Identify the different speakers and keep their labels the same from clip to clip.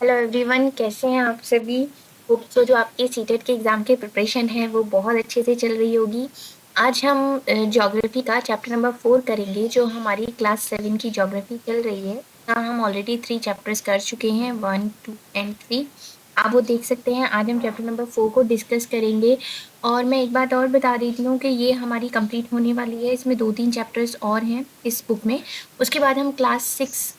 Speaker 1: Hello everyone, कैसे हैं आप सभी। होप सो जो आपके सीटेट के एग्ज़ाम की प्रिपरेशन है वो बहुत अच्छे से चल रही होगी। आज हम ज्योग्राफी का चैप्टर नंबर 4 करेंगे, जो हमारी क्लास 7 की ज्योग्राफी चल रही है। यहाँ हम ऑलरेडी 3 चैप्टर्स कर चुके हैं, 1, 2 एंड 3। आप वो देख सकते हैं। आज हम चैप्टर नंबर 4 को डिस्कस करेंगे। और मैं एक बात और बता देती हूँ कि ये हमारी कंप्लीट होने वाली है। इसमें 2-3 चैप्टर्स और हैं इस बुक में। उसके बाद हम क्लास 6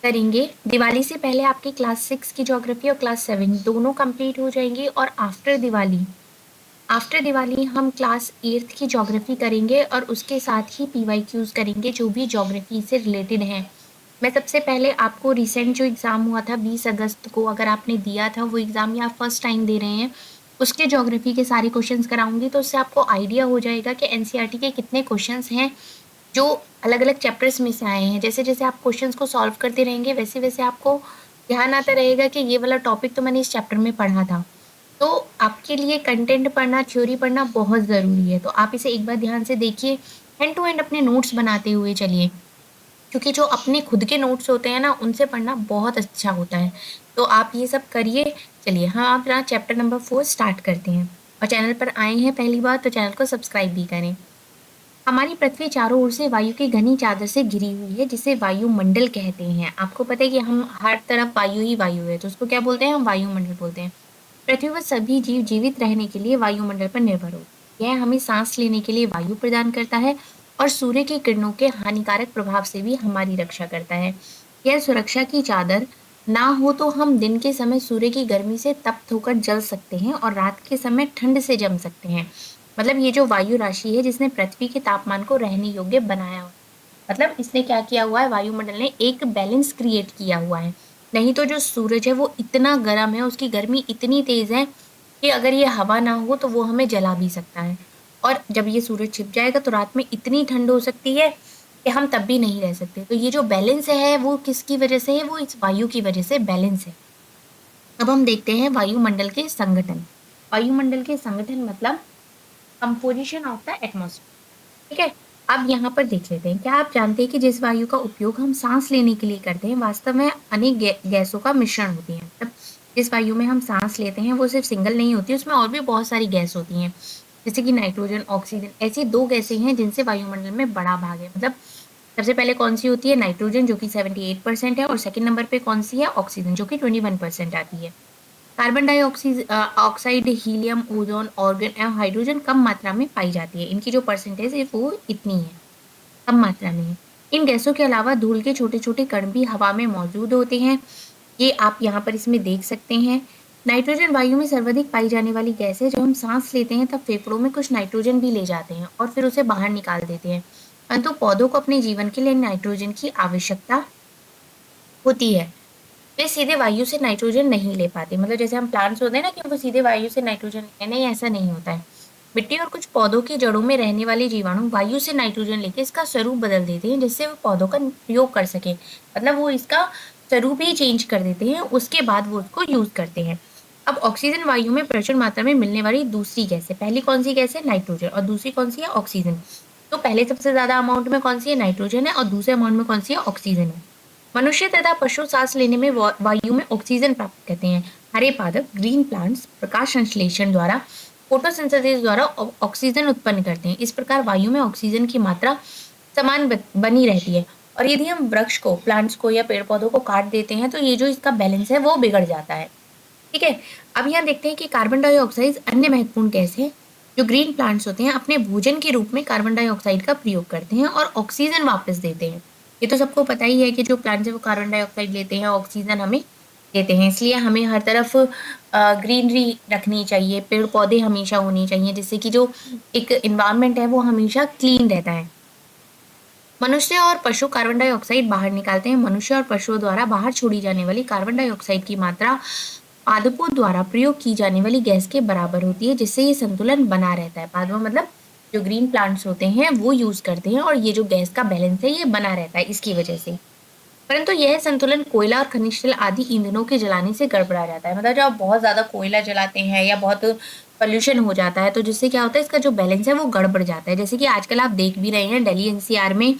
Speaker 1: करेंगे। दिवाली से पहले आपकी क्लास 6 की ज्योग्राफी और क्लास 7 दोनों कंप्लीट हो जाएंगी। और आफ्टर दिवाली हम क्लास 8 की ज्योग्राफी करेंगे और उसके साथ ही पीवाईक्यूज करेंगे जो भी ज्योग्राफी से रिलेटेड हैं। मैं सबसे पहले आपको रिसेंट जो एग्ज़ाम हुआ था 20 अगस्त को, अगर आपने दिया था वो एग्ज़ाम या फर्स्ट टाइम दे रहे हैं, उसके ज्योग्राफी के सारे क्वेश्चंस कराऊंगी। तो उससे आपको आइडिया हो जाएगा कि एनसीईआरटी के कितने क्वेश्चंस हैं जो अलग-अलग चैप्टर्स में से आए हैं। जैसे-जैसे आप क्वेश्चंस को सॉल्व करते रहेंगे, वैसे-वैसे आपको ध्यान आता रहेगा कि ये वाला टॉपिक तो मैंने इस चैप्टर में पढ़ा था। तो आपके लिए कंटेंट पढ़ना, थ्योरी पढ़ना बहुत ज़रूरी है। तो आप इसे एक बार ध्यान से देखिए, एंड टू एंड अपने नोट्स बनाते हुए चलिए, क्योंकि जो अपने खुद के नोट्स होते हैं ना, उनसे पढ़ना बहुत अच्छा होता है। तो आप ये सब करिए। चलिए, हम आप अपना चैप्टर नंबर 4 स्टार्ट करते हैं। और चैनल पर आए हैं पहली बार तो चैनल को सब्सक्राइब भी करें। हमारी पृथ्वी चारों ओर से वायु की घनी चादर से घिरी हुई है, जिसे वायुमंडल कहते हैं। आपको पता है कि हम हर तरफ वायु ही वायु है, तो उसको क्या बोलते हैं? हम वायुमंडल बोलते हैं। पृथ्वी पर सभी जीव जीवित रहने के लिए वायुमंडल पर निर्भर होते हैं। यह हमें सांस लेने के लिए वायु प्रदान करता है और सूर्य की किरणों के हानिकारक प्रभाव से भी हमारी रक्षा करता है। यह सुरक्षा की चादर ना हो तो हम दिन के समय सूर्य की गर्मी से तप्त होकर जल सकते हैं और रात के समय ठंड से जम सकते हैं। मतलब ये जो वायु राशि है जिसने पृथ्वी के तापमान को रहने योग्य बनाया हुआ है। मतलब इसने क्या किया हुआ है, वायुमंडल ने एक बैलेंस क्रिएट किया हुआ है। नहीं तो जो सूरज है वो इतना गर्म है, उसकी गर्मी इतनी तेज है कि अगर ये हवा ना हो तो वो हमें जला भी सकता है। और जब ये सूरज छिप जाएगा तो रात में इतनी ठंड हो सकती है कि हम तब भी नहीं रह सकते। तो ये जो बैलेंस है वो किसकी वजह से है? वो इस वायु की वजह से बैलेंस है। अब हम देखते हैं वायुमंडल के संगठन। वायुमंडल के संगठन मतलब कंपोजिशन ऑफ द एटमॉस्फेयर। ठीक है। अब यहाँ पर देख लेते हैं, क्या आप जानते हैं कि जिस वायु का उपयोग हम सांस लेने के लिए करते हैं, वास्तव में अनेक गैसों का मिश्रण होती है। मतलब जिस वायु में हम सांस लेते हैं वो सिर्फ सिंगल नहीं होती, उसमें और भी बहुत सारी गैस होती हैं, जैसे कि नाइट्रोजन, ऑक्सीजन। ऐसी दो गैसें हैं जिनसे वायुमंडल में बड़ा भाग है। मतलब सबसे पहले कौन सी होती है? नाइट्रोजन, जो कि 78% है। और सेकंड नंबर पे कौन सी है? ऑक्सीजन, जो कि 21% आती है। Carbon oxide, helium, ozone, organ एवं हाइड्रोजन कम मात्रा में पाई जाती है। इनकी जो परसेंटेज है वो इतनी है, कम मात्रा में है। इन गैसों के अलावा धूल के छोटे-छोटे कण भी हवा में मौजूद होते हैं। ये आप यहाँ पर इसमें देख सकते हैं। नाइट्रोजन वायु में सर्वाधिक पाई जाने वाली गैस है। जब हम सांस लेते हैं तब फेफड़ों में कुछ नाइट्रोजन भी ले जाते हैं और फिर उसे बाहर निकाल देते हैं। परंतु पौधों को अपने जीवन के लिए नाइट्रोजन की आवश्यकता होती है। वे सीधे वायु से नाइट्रोजन नहीं ले पाते। मतलब जैसे हम प्लांट्स होते हैं ना कि वो सीधे वायु से नाइट्रोजन लेते हैं, नहीं, ऐसा नहीं होता है। मिट्टी और कुछ पौधों की जड़ों में रहने वाले जीवाणु वायु से नाइट्रोजन लेके इसका स्वरूप बदल देते हैं, जिससे वो पौधों का प्रयोग कर सके। मतलब वो इसका स्वरूप ही चेंज कर देते हैं, उसके बाद वो उसको यूज करते हैं। अब ऑक्सीजन वायु में प्रचुर मात्रा में मिलने वाली दूसरी गैस है। पहली कौन सी गैस है? नाइट्रोजन। और दूसरी कौन सी है? ऑक्सीजन। तो पहले सबसे ज्यादा अमाउंट में कौन सी है? नाइट्रोजन है। और दूसरे अमाउंट में कौन सी है? ऑक्सीजन है। मनुष्य तथा पशु सांस लेने में वायु में ऑक्सीजन प्राप्त करते हैं। हरे पादप, ग्रीन प्लांट्स प्रकाश संश्लेषण द्वारा, फोटोसिंथेसिस द्वारा ऑक्सीजन उत्पन्न करते हैं। इस प्रकार वायु में ऑक्सीजन की मात्रा समान बनी रहती है। और यदि हम वृक्ष को, प्लांट्स को या पेड़ पौधों को काट देते हैं तो ये जो इसका बैलेंस है वो बिगड़ जाता है। ठीक है। अब यहाँ देखते हैं कि कार्बन डाइऑक्साइड अन्य महत्वपूर्ण गैस है। जो ग्रीन प्लांट्स होते हैं अपने भोजन के रूप में कार्बन डाइऑक्साइड का प्रयोग करते हैं और ऑक्सीजन वापस देते हैं। ये तो सबको पता ही है कि जो प्लांट्स है वो कार्बन डाइऑक्साइड लेते हैं, ऑक्सीजन हमें देते हैं। इसलिए हमें हर तरफ ग्रीनरी रखनी चाहिए, पेड़ पौधे हमेशा होनी चाहिए, जिससे कि जो एक इन्वायरमेंट है वो हमेशा क्लीन रहता है। मनुष्य और पशु कार्बन डाइऑक्साइड बाहर निकालते हैं। मनुष्य और पशुओं द्वारा बाहर छोड़ी जाने वाली कार्बन डाइऑक्साइड की मात्रा पादपों द्वारा प्रयोग की जाने वाली गैस के बराबर होती है, जिससे ये संतुलन बना रहता है। पादपों मतलब जो ग्रीन प्लांट्स होते हैं वो यूज करते हैं और ये जो गैस का बैलेंस है ये बना रहता है इसकी वजह से। परंतु यह संतुलन कोयला और खनिज तेल आदि ईंधनों के जलाने से गड़बड़ा जाता है। मतलब जब आप बहुत ज्यादा कोयला जलाते हैं या बहुत पॉल्यूशन हो जाता है तो जिससे क्या होता है, इसका जो बैलेंस है वो गड़बड़ जाता है। जैसे कि आजकल आप देख भी रहे हैं दिल्ली एनसीआर में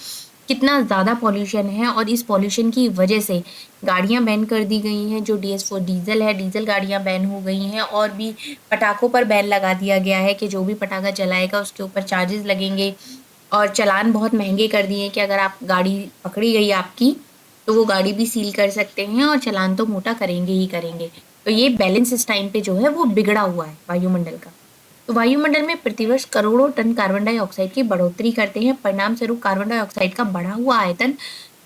Speaker 1: कितना ज़्यादा पॉल्यूशन है और इस पॉल्यूशन की वजह से गाड़ियाँ बैन कर दी गई हैं। जो DS4 डीज़ल है, डीज़ल गाड़ियाँ बैन हो गई हैं और भी पटाखों पर बैन लगा दिया गया है कि जो भी पटाखा जलाएगा उसके ऊपर चार्जेस लगेंगे और चालान बहुत महंगे कर दिए हैं कि अगर आप गाड़ी पकड़ी गई आपकी, तो वो गाड़ी भी सील कर सकते हैं और चालान तो मोटा करेंगे ही करेंगे। तो ये बैलेंस इस टाइम पे जो है वो बिगड़ा हुआ है वायुमंडल का। तो वायुमंडल में प्रतिवर्ष करोड़ों टन कार्बन डाइऑक्साइड की बढ़ोतरी करते हैं। परिणाम स्वरूप कार्बन डाइऑक्साइड का बढ़ा हुआ आयतन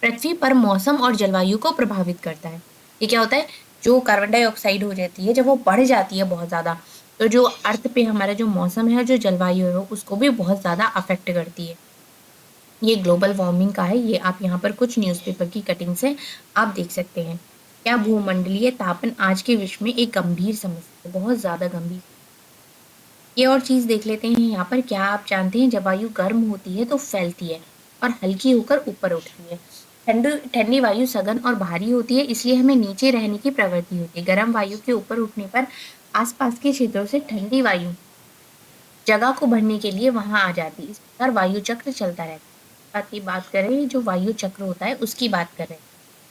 Speaker 1: पृथ्वी पर मौसम और जलवायु को प्रभावित करता है। ये क्या होता है, जो कार्बन डाइऑक्साइड हो जाती है जब वो बढ़ जाती है बहुत ज़्यादा, तो जो अर्थ पे हमारा जो मौसम है, जो जलवायु है, उसको भी बहुत ज़्यादा अफेक्ट करती है। ये ग्लोबल वार्मिंग का है। ये आप यहाँ पर कुछ न्यूज़पेपर की कटिंग्स हैं, आप देख सकते हैं। क्या भूमंडलीय तापन आज के विश्व में एक गंभीर समस्या है, बहुत ज़्यादा गंभीर। ये और चीज़ देख लेते हैं यहाँ पर। क्या आप जानते हैं जब वायु गर्म होती है तो फैलती है और हल्की होकर ऊपर उठती है। ठंडी ठंडी वायु सघन और भारी होती है, इसलिए हमें नीचे रहने की प्रवृत्ति होती है। गर्म वायु के ऊपर उठने पर आसपास के क्षेत्रों से ठंडी वायु जगह को भरने के लिए वहां आ जाती है। इस प्रकार वायु चक्र चलता रहता है। बात की बात करें, जो वायु चक्र होता है उसकी बात करें।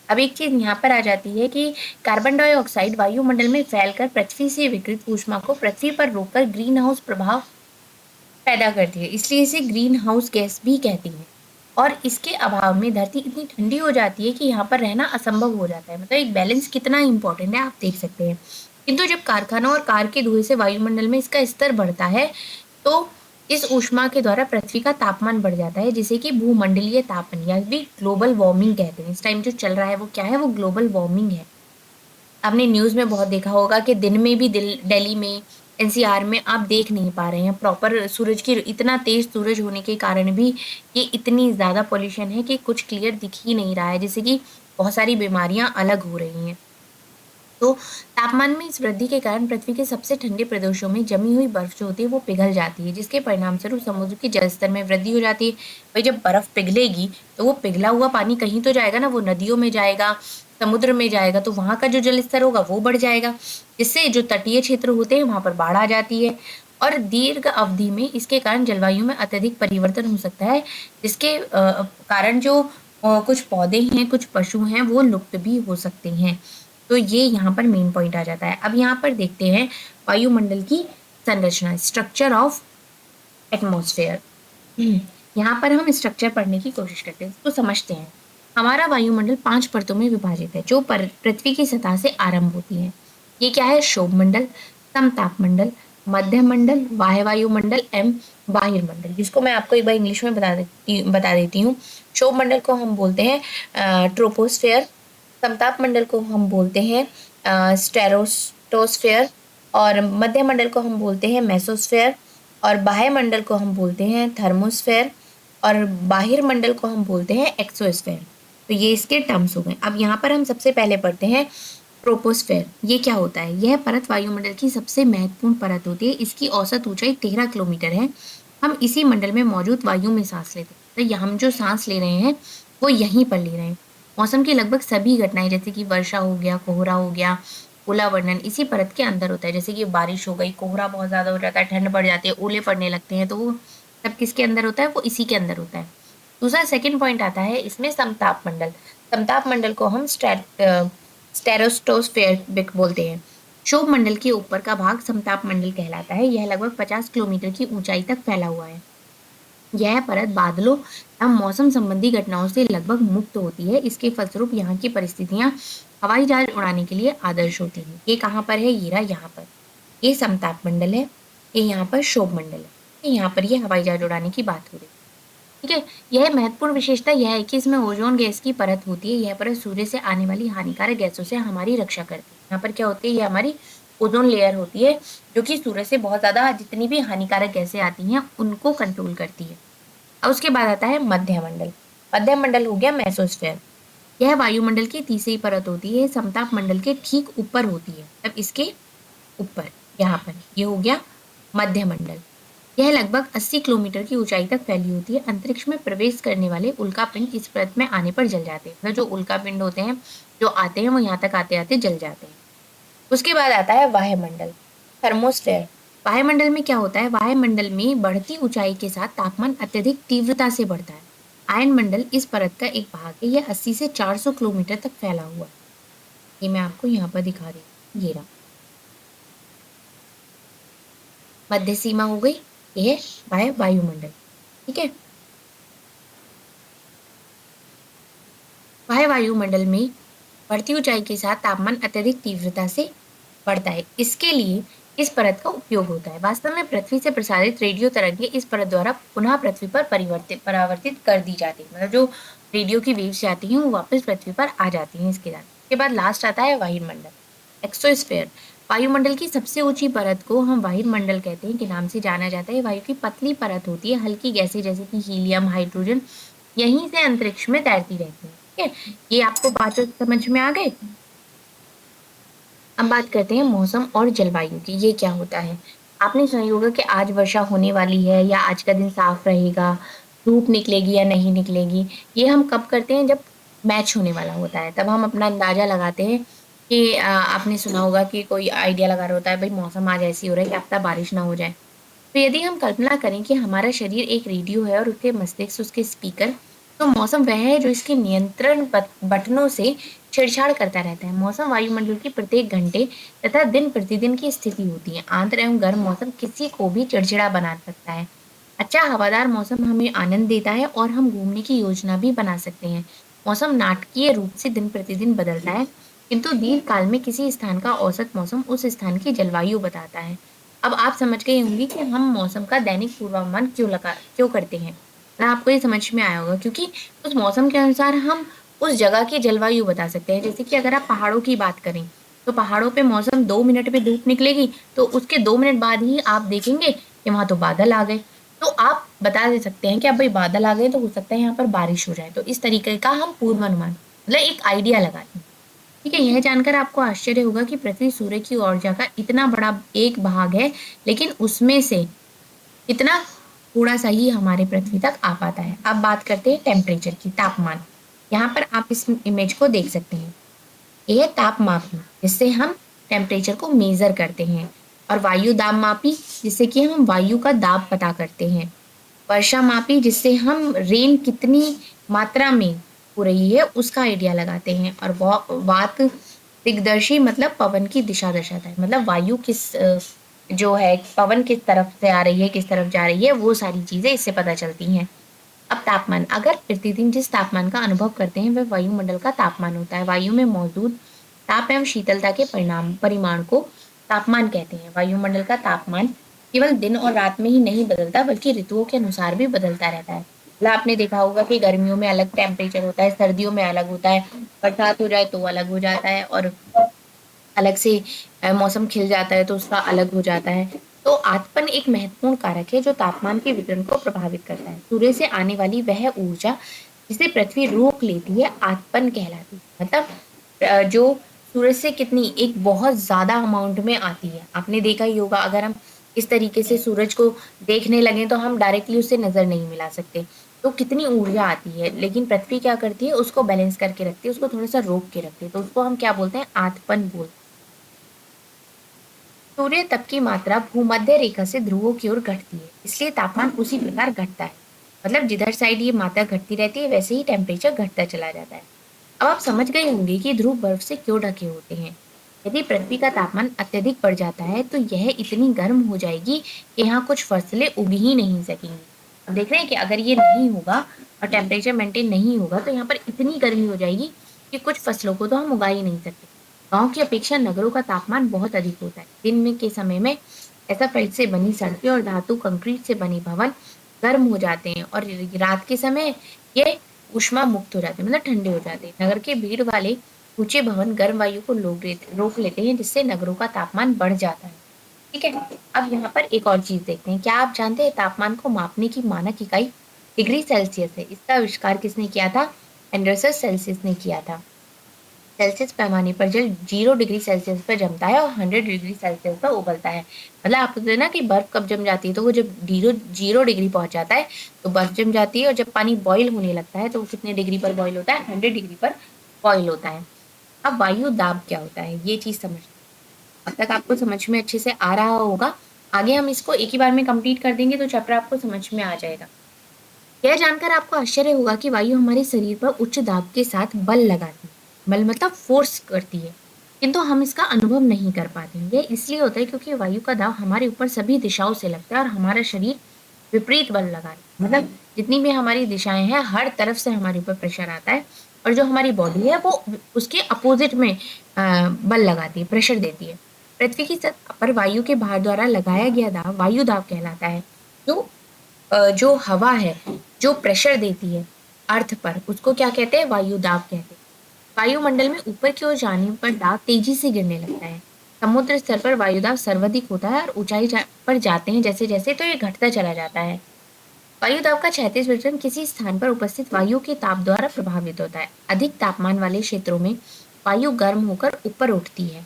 Speaker 1: अब एक चीज यहाँ पर आ जाती है कि कार्बन डाइऑक्साइड वायुमंडल में फैलकर पृथ्वी से विकिरित ऊष्मा को पृथ्वी पर रोककर ग्रीन हाउस प्रभाव पैदा करती है, इसलिए इसे ग्रीन हाउस गैस भी कहती है। और इसके अभाव में धरती इतनी ठंडी हो जाती है कि यहाँ पर रहना असंभव हो जाता है। मतलब एक बैलेंस कितना इंपॉर्टेंट है आप देख सकते हैं। किंतु जब कारखानों और कार के धुएं से वायुमंडल में इसका स्तर बढ़ता है, तो इस ऊष्मा के द्वारा पृथ्वी का तापमान बढ़ जाता है, जिसे कि भूमंडलीय तापन या भी ग्लोबल वार्मिंग कहते हैं। इस टाइम जो चल रहा है वो क्या है, वो ग्लोबल वार्मिंग है। आपने न्यूज़ में बहुत देखा होगा कि दिन में भी दिल्ली में, NCR में आप देख नहीं पा रहे हैं प्रॉपर सूरज की, इतना तेज सूरज होने के कारण भी ये इतनी ज़्यादा पॉल्यूशन है कि कुछ क्लियर दिख ही नहीं रहा है, जैसे कि बहुत सारी बीमारियां अलग हो रही हैं। तो तापमान में इस वृद्धि के कारण पृथ्वी के सबसे ठंडे प्रदेशों में जमी हुई बर्फ जो होती है वो पिघल जाती है, जिसके परिणाम स्वरूप समुद्र के जल स्तर में वृद्धि हो जाती है। भाई जब बर्फ पिघलेगी तो वो पिघला हुआ पानी कहीं तो जाएगा ना, वो नदियों में जाएगा, समुद्र में जाएगा, तो वहां का जो जल स्तर होगा वो बढ़ जाएगा, जिससे जो तटीय क्षेत्र होते हैं वहां पर बाढ़ आ जाती है। और दीर्घ अवधि में इसके कारण जलवायु में अत्यधिक परिवर्तन हो सकता है, जिसके कारण जो कुछ पौधे हैं, कुछ पशु हैं, वो लुप्त भी हो सकते हैं। तो ये यहाँ पर मेन पॉइंट आ जाता है। अब यहाँ पर देखते हैं वायुमंडल की संरचना, स्ट्रक्चर ऑफ एटमॉस्फेयर। यहाँ पर हम स्ट्रक्चर पढ़ने की कोशिश करते हैं, इसको समझते हैं। हमारा वायुमंडल 5 परतों में विभाजित है, जो पृथ्वी की सतह से आरंभ होती है। ये क्या है, शोभमंडल, समतापमंडल, मध्य मंडल, बाह्य वायुमंडल एवं बाहिर्मंडल, जिसको मैं आपको एक बार इंग्लिश में बता देती हूँ। शोभमंडल को हम बोलते हैं ट्रोपोस्फेयर, समताप मंडल को हम बोलते हैं स्टेरोस्टोस्फेयर, और मध्य मंडल को हम बोलते हैं मेसोस्फेयर, और बाह्य मंडल को हम बोलते हैं थर्मोस्फेयर, और बाहिर मंडल को हम बोलते हैं एक्सोस्फेयर। तो ये इसके टर्म्स हो गए। अब यहाँ पर हम सबसे पहले पढ़ते हैं ट्रोपोस्फेयर। ये क्या होता है, यह परत वायुमंडल की सबसे महत्वपूर्ण परत होती है। इसकी औसत ऊंचाई 13 किलोमीटर है। हम इसी मंडल में मौजूद वायु में सांस लेते हैं, तो हम जो सांस ले रहे हैं वो यहीं पर ले रहे हैं। मौसम की लगभग सभी घटनाएं, जैसे कि वर्षा हो गया, कोहरा हो गया, ओलावृष्टि, इसी परत के अंदर होता है। जैसे कि बारिश हो गई, कोहरा बहुत ज्यादा हो जाता है, ठंड बढ़ जाती है, ओले पड़ने लगते हैं, तो वो सब किसके अंदर होता है, वो इसी के अंदर होता है। दूसरा सेकंड पॉइंट आता है इसमें समताप मंडल। समताप मंडल को हम स्टेरोस्टोस्फेयर बोलते हैं। क्षोभ मंडल के ऊपर का भाग समताप मंडल कहलाता है। यह लगभग 50 किलोमीटर की ऊंचाई तक फैला हुआ है। यह परत बादलों एवं मौसम संबंधी घटनाओं से लगभग मुक्त होती है। इसके फलस्वरूप यहाँ की परिस्थितियां हवाई जहाज उड़ाने के लिए आदर्श होती हैं। ये कहाँ पर है, ये रहा यहाँ पर, ये समताप मंडल है, ये यहाँ पर क्षोभ मंडल है, यहाँ पर ये हवाई जहाज उड़ाने की बात हो रही है। ठीक है, यह महत्वपूर्ण विशेषता यह है कि इसमें ओजोन गैस की परत होती है। यह परत सूर्य से आने वाली हानिकारक गैसों से हमारी रक्षा करती है। यहाँ पर क्या होती है, ये हमारी ओजोन लेयर होती है, जो कि सूर्य से बहुत ज्यादा जितनी भी हानिकारक गैसें आती हैं उनको कंट्रोल करती है। अब उसके बाद आता है मध्य मंडल। मध्य मंडल हो गया मेसोस्फेयर। यह वायुमंडल की तीसरी परत होती है, समताप मंडल के ठीक ऊपर होती है, तब इसके ऊपर यहाँ पर ये हो गया मध्य मंडल। यह लगभग 80 किलोमीटर की ऊंचाई तक फैली होती है। अंतरिक्ष में प्रवेश करने वाले उल्कापिंड इस परत में आने पर जल जाते हैं। मतलब जो उल्कापिंड होते हैं जो आते हैं वो यहाँ तक आते आते जल जाते हैं। उसके बाद आता है वायुमंडल, थर्मोस्फेयर। वायुमंडल में क्या होता है, वायुमंडल में बढ़ती ऊंचाई के साथ तापमान अत्यधिक तीव्रता से बढ़ता है। आयनमंडल इस परत का एक भाग है। यह 80 से 400 किलोमीटर तक फैला हुआ है। ये मैं आपको यहाँ पर दिखा रही हूँ, ये रहा। मध्य सीमा हो गई, ये है वायुमंडल। ठीक है। वायुमंडल में बढ़ती ऊंचाई के साथ तापमान अत्यधिक तीव्रता से बढ़ता है। इसके लिए इस परत का उपयोग होता है। वास्तव में पृथ्वी से प्रसारित रेडियो तरंगें इस परत द्वारा पुनः पृथ्वी पर परावर्तित कर दी जाती है। मतलब जो रेडियो की वेव्स जाती हैं वो वापस पृथ्वी पर आ जाती हैं इसके साथ। इसके बाद लास्ट आता है वायुमंडल, एक्सोस्फेयर। वायुमंडल की सबसे ऊंची परत को हम वायुमंडल कहते हैं, के नाम से जाना जाता है। वायु की पतली परत होती है, हल्की गैसें जैसे कि हीलियम, हाइड्रोजन यहीं से अंतरिक्ष में तैरती रहती है। ठीक है, ये आपको बातें समझ में आ गए। अब बात करते हैं मौसम और जलवायु की। ये क्या होता है? आपने सुना ही होगा कि आज वर्षा होने वाली है या आज का दिन साफ रहेगा, धूप निकलेगी या नहीं निकलेगी। ये हम कब करते हैं? जब मैच होने वाला होता है, तब हम अपना अंदाजा लगाते हैं कि आपने सुना होगा कि कोई आइडिया लगा रहा होता है, भाई मौसम आज ऐसी हो रहा है कि अब तक बारिश ना हो जाए। तो यदि हम कल्पना करें कि हमारा शरीर एक रेडियो है और उसके मस्तिष्क उसके स्पीकर, तो मौसम वह है जो इसके नियंत्रण बटनों से छेड़छाड़ करता रहता है। मौसम वायुमंडल की प्रत्येक घंटे तथा दिन प्रतिदिन की स्थिति होती है। आर्द्र एवं गर्म मौसम किसी को भी चिड़चिड़ा बना सकता है। अच्छा हवादार मौसम हमें आनंद देता है और हम घूमने की योजना भी बना सकते हैं। मौसम नाटकीय रूप से दिन प्रतिदिन बदलता है, किंतु दीर्घ काल में किसी स्थान का औसत मौसम उस स्थान की जलवायु बताता है। अब आप समझ गए होंगे कि हम मौसम का दैनिक पूर्वानुमान क्यों करते हैं। ना आपको ये समझ में आया होगा, क्योंकि उस मौसम के अनुसार हम उस जगह की जलवायु बता सकते हैं। जैसे कि अगर आप पहाड़ों की बात करें, तो पहाड़ों पे मौसम 2 मिनट पे धूप निकलेगी, तो उसके 2 मिनट बाद ही आप देखेंगे कि वहाँ तो बादल आ गए। तो आप बता दे सकते हैं कि अब भाई बादल आ गए तो हो सकता है यहाँ पर बारिश हो जाए। तो इस तरीके का हम पूर्वानुमान मतलब एक आइडिया लगाते हैं। ठीक है, यह जानकर आपको आश्चर्य होगा कि पृथ्वी सूर्य की ऊर्जा का इतना बड़ा एक भाग है, लेकिन उसमें से इतना थोड़ा सा ही हमारे पृथ्वी तक आ पाता है। अब बात करते हैं टेम्परेचर की, तापमान। यहाँ पर आप इस इमेज को देख सकते हैं। ये है ताप मापी, जिससे हम टेम्परेचर को मेजर करते हैं। और वायु दाब मापी, जिससे कि हम वायु का दाब पता करते हैं। वर्षा मापी, जिससे हम रेन कितनी मात्रा में हो रही है उसका आइडिया लगाते हैं। और वात दिग्दर्शी मतलब पवन की दिशा दर्शाता है। मतलब वायु जो है पवन किस तरफ से आ रही है, किस तरफ जा रही है, वो सारी चीजें इससे पता चलती हैं। अब तापमान, अगर प्रतिदिन जिस तापमान का अनुभव करते हैं वह वायुमंडल का तापमान होता है। वायु में मौजूद ताप एवं शीतलता के परिमाण को तापमान कहते हैं। वायुमंडल का तापमान केवल दिन और रात में ही नहीं बदलता, बल्कि ऋतुओं के अनुसार भी बदलता रहता है। मतलब आपने देखा होगा कि गर्मियों में अलग टेम्परेचर होता है, सर्दियों में अलग होता है, बरसात हो जाए तो अलग हो जाता है, और अलग से मौसम खिल जाता है तो उसका अलग हो जाता है। तो आतपन एक महत्वपूर्ण कारक है जो तापमान के वितरण को प्रभावित करता है। सूर्य से आने वाली वह ऊर्जा जिसे पृथ्वी रोक लेती है आतपन कहलाती है। मतलब जो सूरज से कितनी एक बहुत ज्यादा अमाउंट में आती है। आपने देखा ही होगा, अगर हम इस तरीके से सूरज को देखने लगे तो हम डायरेक्टली उससे नजर नहीं मिला सकते। तो कितनी ऊर्जा आती है, लेकिन पृथ्वी क्या करती है, उसको बैलेंस करके रखती है, उसको थोड़ा सा रोक के रखती है। तो उसको हम क्या बोलते हैं, आतपन बोलते हैं। सूर्य तप की मात्रा भूमध्य रेखा से ध्रुवों की ओर घटती है, इसलिए तापमान उसी प्रकार घटता है। मतलब जिधर साइड ये मात्रा घटती रहती है वैसे ही टेम्परेचर घटता चला जाता है। अब आप समझ गए होंगे कि ध्रुव बर्फ से क्यों ढके होते हैं। यदि पृथ्वी का तापमान अत्यधिक बढ़ जाता है तो यह इतनी गर्म हो जाएगी कि यहाँ कुछ फसलें उग ही नहीं सकेंगी। अब देख रहे हैं कि अगर ये नहीं होगा और टेम्परेचर मेंटेन नहीं होगा तो यहाँ पर इतनी गर्मी हो जाएगी कि कुछ फसलों को तो हम उगा ही नहीं सकते। गांव की अपेक्षा नगरों का तापमान बहुत अधिक होता है। दिन में के समय में ऐसा फेल्ट से बनी सड़कें और धातु कंक्रीट से बने भवन गर्म हो जाते हैं, और रात के समय ये ऊष्मा मुक्त हो जाते हैं, मतलब ठंडे हो जाते हैं। नगर के भीड़ वाले ऊंचे भवन गर्म वायु को रोक लेते हैं, जिससे नगरों का तापमान बढ़ जाता है। ठीक है, अब यहाँ पर एक और चीज देखते हैं। क्या आप जानते हैं तापमान को मापने की मानक इकाई डिग्री सेल्सियस है। इसका आविष्कार किसने किया था? एंडरसन सेल्सियस ने किया था। सेल्सियस पैमाने पर जल 0 डिग्री सेल्सियस पर जमता है और 100 डिग्री सेल्सियस पर उबलता है। मतलब आपको पता है ना कि बर्फ कब जम जाती है, तो वो जब 0 डिग्री पहुंच जाता है तो बर्फ जम जाती है, और जब पानी बॉईल होने लगता है तो वो कितने डिग्री पर बॉईल होता है? 100 डिग्री पर बॉईल होता है। अब वायु दाब क्या होता है, ये चीज समझ, अब तक आपको समझ में अच्छे से आ रहा होगा। आगे हम इसको एक ही बार में कंप्लीट कर देंगे तो चैप्टर आपको समझ में आ जाएगा। यह जानकर आपको आश्चर्य होगा कि वायु हमारे शरीर पर उच्च दाब के साथ बल लगाती है। बल मतलब फोर्स करती है, किंतु हम इसका अनुभव नहीं कर पाते हैं। यह इसलिए होता है क्योंकि वायु का दाब हमारे ऊपर सभी दिशाओं से लगता है और हमारा शरीर विपरीत बल लगा रहा है। मतलब जितनी भी हमारी दिशाएं हैं, हर तरफ से हमारे ऊपर प्रेशर आता है और जो हमारी बॉडी है वो उसके अपोजिट में बल लगाती है, प्रेशर देती है। पृथ्वी की सतह पर वायु के भार द्वारा लगाया गया दाब वायु दाब कहलाता है। जो जो हवा है, जो प्रेशर देती है अर्थ पर, उसको क्या कहते हैं? वायु दाब कहते हैं। वायुमंडल में ऊपर की ओर जाने पर दाब तेजी से गिरने लगता है। समुद्र स्तर पर वायु दाब सर्वाधिक होता है और पर जाते हैं जैसे जैसे तो ये घटता चला जाता है। वायु दाब का 36% किसी स्थान पर उपस्थित वायु के ताप द्वारा प्रभावित होता है। अधिक तापमान वाले क्षेत्रों में वायु गर्म होकर ऊपर उठती है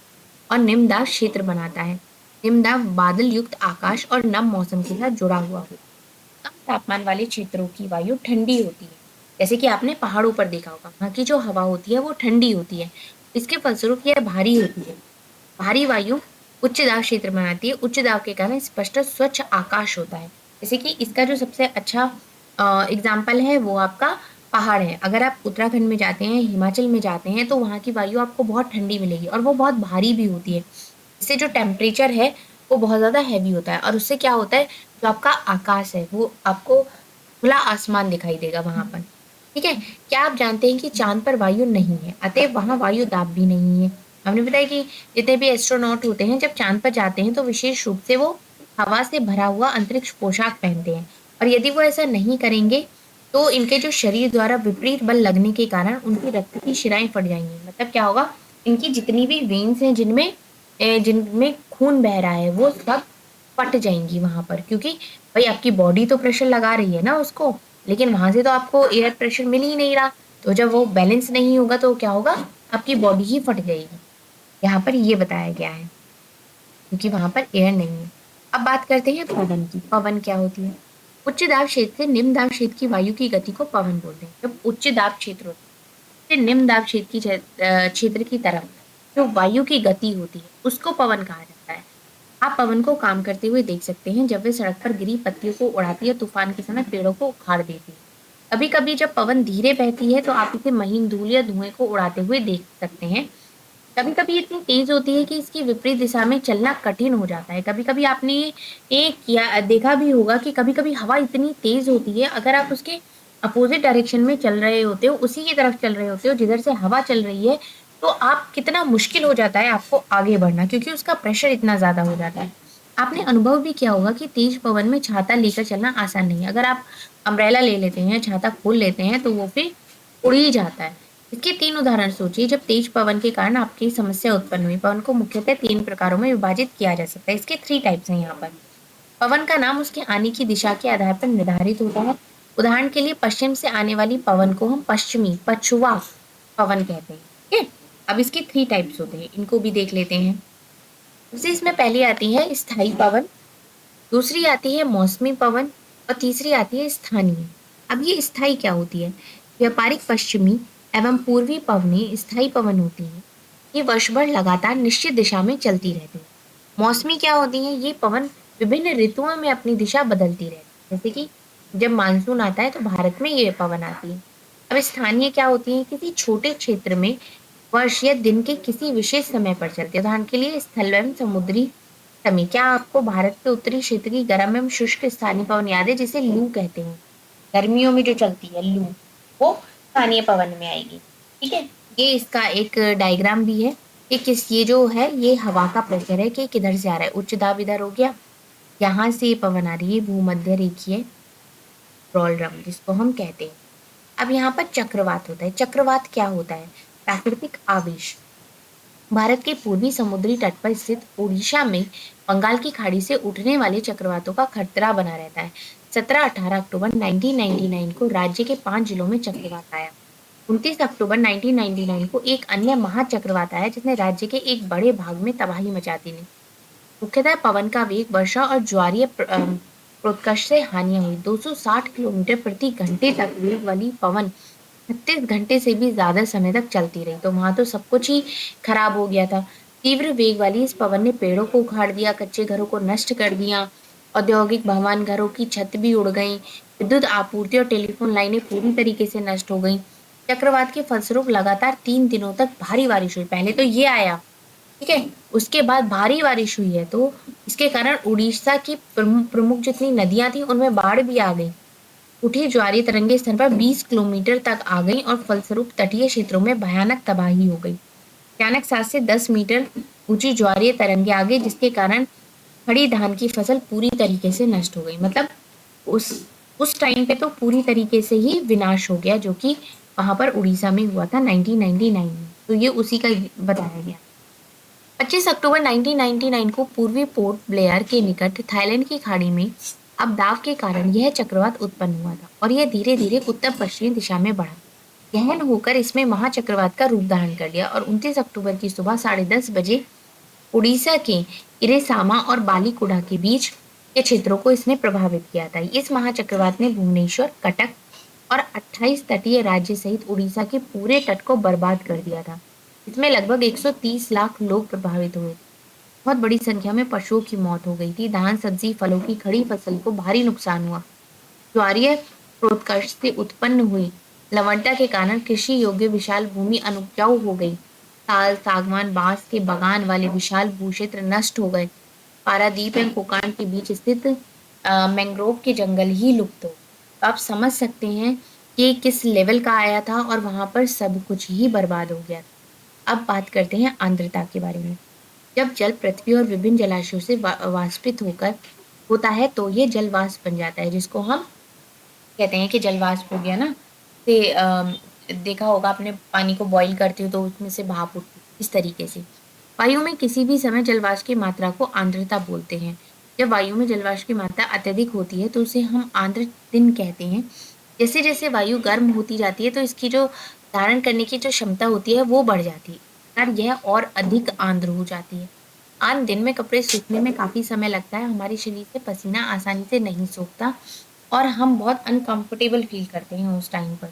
Speaker 1: और निम्न दाब क्षेत्र बनाता है। निम्न दाब बादल युक्त आकाश और नम मौसम के साथ जुड़ा हुआ होता है। कम तापमान वाले क्षेत्रों की वायु ठंडी होती है, जैसे कि आपने पहाड़ों पर देखा होगा, वहाँ की जो हवा होती है वो ठंडी होती है। इसके फलस्वरूप यह भारी होती है। भारी वायु उच्च दाब क्षेत्र बनाती है। उच्च दाब के कारण स्पष्ट और स्वच्छ आकाश होता है। जैसे कि इसका जो सबसे अच्छा एग्जाम्पल है वो आपका पहाड़ है। अगर आप उत्तराखंड में जाते हैं, हिमाचल में जाते हैं, तो वहाँ की वायु आपको बहुत ठंडी मिलेगी और वो बहुत भारी भी होती है। इससे जो टेम्परेचर है वो बहुत ज़्यादा हैवी होता है और उससे क्या होता है, जो आपका आकाश है वो आपको खुला आसमान दिखाई देगा वहाँ पर। ठीक है? क्या आप जानते हैं कि चाँद पर वायु नहीं है, अतएव वहाँ वायु दाब भी नहीं है। हमने बताया कि जितने भी एस्ट्रोनॉट होते हैं जब चाँद पर जाते हैं तो विशेष रूप से वो हवा से भरा हुआ अंतरिक्ष पोशाक पहनते हैं और यदि वो ऐसा नहीं करेंगे तो इनके जो शरीर द्वारा विपरीत बल लगने के कारण उनकी रक्त की शिराएँ फट जाएँगी। मतलब क्या होगा, इनकी जितनी भी वेन्स हैं जिनमें खून बह रहा है वो सब फट जाएँगी वहाँ पर, क्योंकि भाई आपकी बॉडी तो प्रेशर लगा रही है ना उसको, लेकिन वहाँ से तो आपको एयर प्रेशर मिल ही नहीं रहा। तो जब वो बैलेंस नहीं होगा तो क्या होगा, आपकी बॉडी ही फट जाएगी। यहाँ पर ये बताया गया है, क्योंकि वहाँ पर एयर नहीं है। अब बात करते हैं पवन की। पवन क्या होती है? उच्च दाब क्षेत्र से निम्न दाब क्षेत्र की वायु की गति को पवन बोलते हैं। जब उच्च दाब क्षेत्र होता है, फिर निम्न दाब क्षेत्र की तरफ जो वायु की गति होती है उसको पवन कहा जाता है। आप पवन को काम करते हुए देख सकते हैं जब वे सड़क पर गिरी पत्तियों को उड़ाती है, तूफान के समय पेड़ों को उखाड़ देती है। कभी कभी जब पवन धीरे बहती है तो आप इसे महीन धूल या धुएं को उड़ाते हुए देख सकते हैं। कभी कभी इतनी तेज होती है कि इसकी विपरीत दिशा में चलना कठिन हो जाता है। कभी कभी आपने ये किया देखा भी होगा कि कभी कभी हवा इतनी तेज होती है, अगर आप उसके अपोजिट डायरेक्शन में चल रहे होते हो, उसी की तरफ चल रहे होते हो जिधर से हवा चल रही है, तो आप कितना मुश्किल हो जाता है आपको आगे बढ़ना, क्योंकि उसका प्रेशर इतना ज़्यादा हो जाता है। आपने अनुभव भी किया होगा कि तेज पवन में छाता लेकर चलना आसान नहीं है। अगर आप अम्ब्रेला ले लेते हैं, छाता खोल लेते हैं, तो वो फिर उड़ ही जाता है। इसके 3 उदाहरण सोचिए जब तेज पवन के कारण आपकी समस्या उत्पन्न हुई। पवन को मुख्यतः 3 प्रकारों में विभाजित किया जा सकता है। इसके 3 टाइप्स हैं यहाँ पर। पवन का नाम उसके आने की दिशा के आधार पर निर्धारित होता है। उदाहरण के लिए पश्चिम से आने वाली पवन को हम पछुआ पवन कहते हैं। ठीक है? अब इसके 3 टाइप्स होते हैं, इनको भी देख लेते हैं। जैसे इसमें पहली आती है स्थायी पवन, दूसरी आती है मौसमी पवन और तीसरी आती है स्थानीय। अब ये स्थायी क्या होती है? व्यापारिक पश्चिमी एवं पूर्वी पवनें स्थायी पवन होती हैं। ये वर्ष भर लगातार निश्चित दिशा में चलती रहती है। मौसमी क्या होती हैं? ये पवन विभिन्न ऋतुओं में अपनी दिशा बदलती रहती है। जैसे कि जब मानसून आता है तो भारत में ये पवन आती है। अब स्थानीय क्या होती है? किसी छोटे क्षेत्र में वर्ष या दिन के किसी विशेष समय पर चलती है। उदाहरण के लिए स्थल एवं समुद्री समय। क्या आपको भारत के उत्तरी क्षेत्र की गर्म एवं शुष्क स्थानीय पवन याद है, जिसे लू कहते हैं? गर्मियों में जो चलती है लू, वो स्थानीय पवन में आएगी। ठीक है? ये इसका एक डायग्राम भी है कि ये जो है ये हवा का प्रेशर है कि किधर से आ रहा है। उच्च दाब इधर हो गया, यहाँ से पवन आ रही है भूमध्य रेखीय डोलड्रम जिसको हम कहते हैं। अब यहाँ पर चक्रवात होता है। चक्रवात क्या होता है? प्राकृतिक आवेश। भारत के पूर्वी समुद्री तट पर स्थित ओडिशा में बंगाल की खाड़ी से उठने वाले चक्रवातों का खतरा बना रहता है। 17-18 अक्टूबर 1999 को राज्य के 5 जिलों में चक्रवात आया। 29 अक्टूबर 1999 को एक अन्य महाचक्रवात आया जिसने राज्य के एक बड़े भाग में तबाही मचा दी। मुख्यतः पवन का वेग, वर्षा और ज्वारीय प्रोत्कर्ष से हानियां हुई। 260 किलोमीटर प्रति घंटे तक वेग वाली पवन 36 घंटे से भी ज्यादा समय तक चलती रही, तो वहां तो सब कुछ ही खराब हो गया था। तीव्र वेग वाली इस पवन ने पेड़ों को उखाड़ दिया, कच्चे घरों को नष्ट कर दिया, औद्योगिक भवन, घरों की छत भी उड़ गई, विद्युत आपूर्ति और टेलीफोन लाइनें पूरी तरीके से नष्ट हो गई। चक्रवात के फलस्वरूप लगातार 3 दिनों तक भारी बारिश हुई। पहले तो ये आया, ठीक है, उसके बाद भारी बारिश हुई है, तो इसके कारण उड़ीसा की प्रमुख जितनी नदियां थी उनमें बाढ़ भी आ गई। उठी ज्वारीय तरंगे स्तर पर 20 किलोमीटर तक आ गई और फलस्वरूप तटीय क्षेत्रों में भयानक तबाही हो गई। अचानक 7 से 10 मीटर ऊंची ज्वारीय तरंगे आ गई, जिसके कारण खड़ी धान की फसल पूरी तरीके से नष्ट हो गई। मतलब उस उस टाइम पे तो पूरी तरीके से ही विनाश हो गया, जो कि वहां पर उड़ीसा में हुआ था 1999 में। तो ये उसी का बताया गया। 25 अक्टूबर 1999 को पूर्वी पोर्ट ब्लेयर के निकट थाईलैंड की खाड़ी में अवदाव के कारण यह चक्रवात उत्पन्न हुआ था और यह धीरे धीरे उत्तर पश्चिमी दिशा में बढ़ा, गहन होकर इसमें महाचक्रवात का रूप धारण कर लिया और 29 अक्टूबर की सुबह 10:30 बजे उड़ीसा के इरेसामा और बालीकुडा के बीच के क्षेत्रों को इसने प्रभावित किया था। इस महाचक्रवात ने भुवनेश्वर, कटक और 28 तटीय राज्य सहित उड़ीसा के पूरे तट को बर्बाद कर दिया था। इसमें लगभग 130 लाख लोग प्रभावित हुए। बहुत बड़ी संख्या में पशुओं की मौत हो गई थी। धान, सब्जी, फलों की खड़ी फसल को भारी नुकसान हुआ। ज्वारीय प्रोत्कर्ष से उत्पन्न हुई लवणता के कारण कृषि योग्य विशाल भूमि अनुपजाऊ हो गई। ताल, सागवान, बांस के बगान वाले विशाल भूक्षेत्र नष्ट हो गए। पारादीप एवं कोकान के बीच स्थित मैंग्रोव के जंगल ही लुप्त हो। तो आप समझ सकते हैं कि किस लेवल का आया था और वहां पर सब कुछ ही बर्बाद हो गया था। अब बात करते हैं आर्द्रता के बारे में। जब जल पृथ्वी और विभिन्न जलाशयों से वाष्पित होकर होता है तो ये जलवाष्प बन जाता है, जिसको हम कहते हैं कि जलवाष्प हो गया ना। से देखा होगा आपने, पानी को बॉईल करते हो तो उसमें से भाप उठती है, इस तरीके से। वायु में किसी भी समय जलवाष्प की मात्रा को आर्द्रता बोलते हैं। जब वायु में जलवाष्प की मात्रा अत्यधिक होती है तो उसे हम आर्द्र दिन कहते हैं। जैसे जैसे वायु गर्म होती जाती है तो इसकी जो धारण करने की जो क्षमता होती है वो बढ़ जाती है और यह और अधिक आर्द्र हो जाती है। आम दिन में कपड़े सूखने में काफ़ी समय लगता है, हमारे शरीर से पसीना आसानी से नहीं सूखता और हम बहुत अनकंफर्टेबल फील करते हैं उस टाइम पर।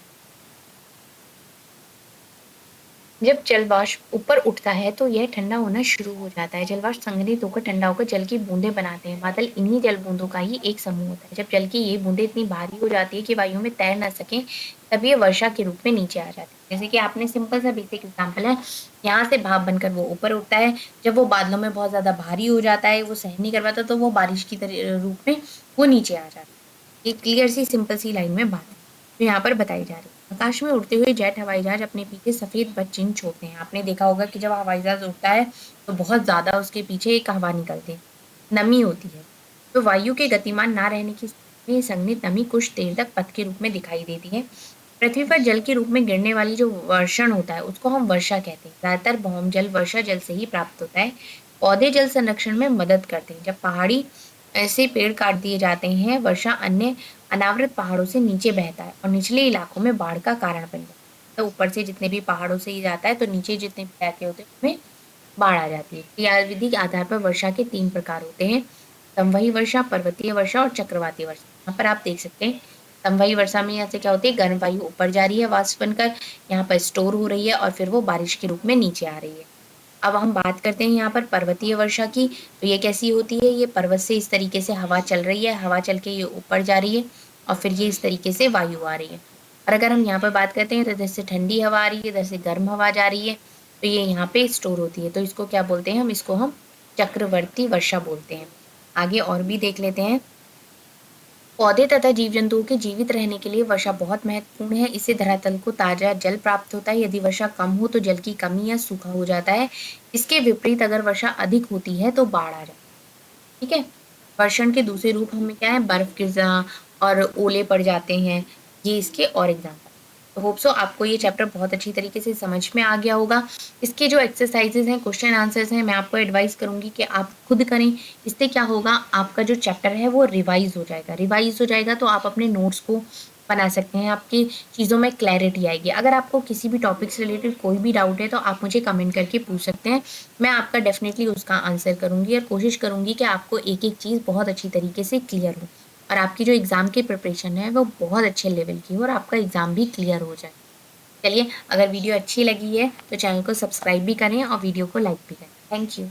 Speaker 1: जब जलवाष्प ऊपर उठता है तो यह ठंडा होना शुरू हो जाता है। जलवाष्प संघनित होकर ठंडा होकर जल की बूंदें बनाते हैं। बादल इन्हीं जल बूंदों का ही एक समूह होता है। जब जल की ये बूंदें इतनी भारी हो जाती है कि वायु में तैर न सकें, तब ये वर्षा के रूप में नीचे आ जाती है। जैसे कि आपने सिंपल सा बेसिक एग्जाम्पल है, यहाँ से भाप बनकर वो ऊपर उठता है। जब वो बादलों में बहुत ज्यादा भारी हो जाता है, वो सहन नहीं कर पाता, तो वो बारिश की रूप में वो नीचे आ जाता है। ये क्लियर सी सिंपल सी लाइन में बात है जो यहाँ पर बताई जा रही है। आकाश में उड़ते हुए जेट हवाई जहाज अपने पीछे सफेद बद चिन्ह छोड़ते हैं। आपने देखा होगा कि जब हवाई जहाज उड़ता है तो बहुत ज्यादा उसके पीछे एक हवा निकलती है, नमी होती है। तो वायु के गतिमान ना रहने की स्थिति में संघनित नमी कुछ देर तक पथ के रूप में दिखाई देती है। पृथ्वी पर जल के रूप में गिरने वाली जो वर्षण होता है उसको हम वर्षा कहते हैं। ज्यादातर भौम जल वर्षा जल से ही प्राप्त होता है। पौधे जल संरक्षण में मदद करते हैं। जब पहाड़ी ऐसे पेड़ काट दिए जाते हैं, वर्षा अन्य अनावृत पहाड़ों से नीचे बहता है और निचले इलाकों में बाढ़ का कारण बन जाता है। तो ऊपर से जितने भी पहाड़ों से ही जाता है तो नीचे जितने भी इलाके होते हैं उसमें बाढ़ आ जाती है। क्रियाविधि के आधार पर वर्षा के 3 प्रकार होते हैं: समवही वर्षा, पर्वतीय वर्षा और चक्रवाती वर्षा। यहाँ पर आप देख सकते हैं समवही वर्षा में यहाँ से क्या होती है, गर्म वायु ऊपर जा रही है वाष्प बनकर, यहाँ पर स्टोर हो रही है और फिर वो बारिश के रूप में नीचे आ रही है। अब हम बात करते हैं यहाँ पर पर्वतीय वर्षा की। तो ये कैसी होती है, ये पर्वत से इस तरीके से हवा चल रही है, हवा चल के ये ऊपर जा रही है और फिर ये इस तरीके से वायु आ रही है। और अगर हम यहाँ पर बात करते हैं तो इधर से ठंडी हवा आ रही है, इधर से गर्म हवा जा रही है, तो ये यहाँ पे स्टोर होती है। तो इसको क्या बोलते हैं, इसको हम चक्रवर्ती वर्षा बोलते हैं। आगे और भी देख लेते हैं। पौधे तथा जीव जंतुओं के जीवित रहने के लिए वर्षा बहुत महत्वपूर्ण है। इससे धरातल को ताजा जल प्राप्त होता है। यदि वर्षा कम हो तो जल की कमी या सूखा हो जाता है। इसके विपरीत अगर वर्षा अधिक होती है तो बाढ़ आ जाती है। ठीक है। वर्षण के दूसरे रूप हमें क्या है, बर्फ गिरना और ओले पड़ जाते हैं, ये इसके और एग्जाम्पल। तो होप सो आपको ये चैप्टर बहुत अच्छी तरीके से समझ में आ गया होगा। इसके जो एक्सरसाइजेज हैं, क्वेश्चन आंसर्स हैं, मैं आपको एडवाइस करूंगी कि आप खुद करें। इससे क्या होगा, आपका जो चैप्टर है वो रिवाइज हो जाएगा। रिवाइज हो जाएगा तो आप अपने नोट्स को बना सकते हैं, आपकी चीज़ों में क्लैरिटी आएगी। अगर आपको किसी भी टॉपिक से रिलेटेड कोई भी डाउट है तो आप मुझे कमेंट करके पूछ सकते हैं, मैं आपका डेफिनेटली उसका आंसर करूंगी और कोशिश करूंगी कि आपको एक एक चीज़ बहुत अच्छी तरीके से क्लियर हो और आपकी जो एग्ज़ाम की प्रिपरेशन है वो बहुत अच्छे लेवल की हो और आपका एग्ज़ाम भी क्लियर हो जाए। चलिए, अगर वीडियो अच्छी लगी है तो चैनल को सब्सक्राइब भी करें और वीडियो को लाइक भी करें। Thank you.